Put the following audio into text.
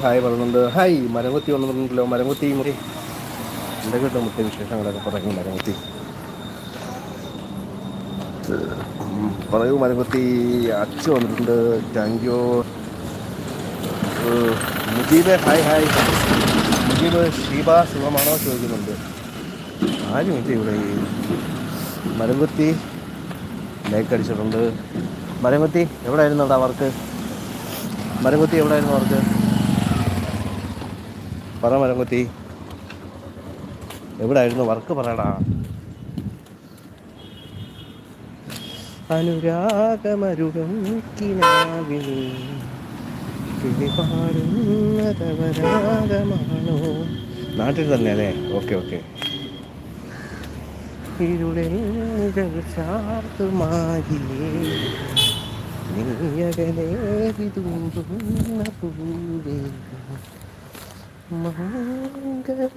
Hi പറയുന്നുണ്ട്. Hi മരംകൊത്തി വന്നിട്ടുണ്ടല്ലോ. മരംകൊത്തി മുറി എന്തൊക്കെയുണ്ട് മുട്ട വിശേഷങ്ങളൊക്കെ പറയുന്നു മരംകൊത്തി. പറയൂ മരംകൊത്തി. അച്ചു വന്നിട്ടുണ്ട്. Thank you. Mujeeb hi hi. Mujeeb Sheeba സുഖമാണോ ചോദിക്കുന്നുണ്ട്. ആരുമില്ല ഇവിടെ. മരംകൊത്തി ലൈക്ക് അടിച്ചിട്ടുണ്ട്. മരംകൊത്തി എവിടെ ആയിരുന്നോടാ വർക്ക്? മരംകൊത്തി എവിടെ ആയിരുന്നു വർക്ക്? പറ മരംകൊത്തി, എവിടെ ആയിരുന്നു വർക്ക്? പറയടാ. അനുരാഗമരുളും കിനാവിൽ കിളിപാടുന്നതവരാഗമാണോ? നാട്ടിൽ തന്നെ അല്ലേ? Okay okay. ഇരുളിൽ നിഴൽ ചാർത്തുമാകിലേ നീയകലേ വിതുമ്പുന്ന പൂവേ മംഗളം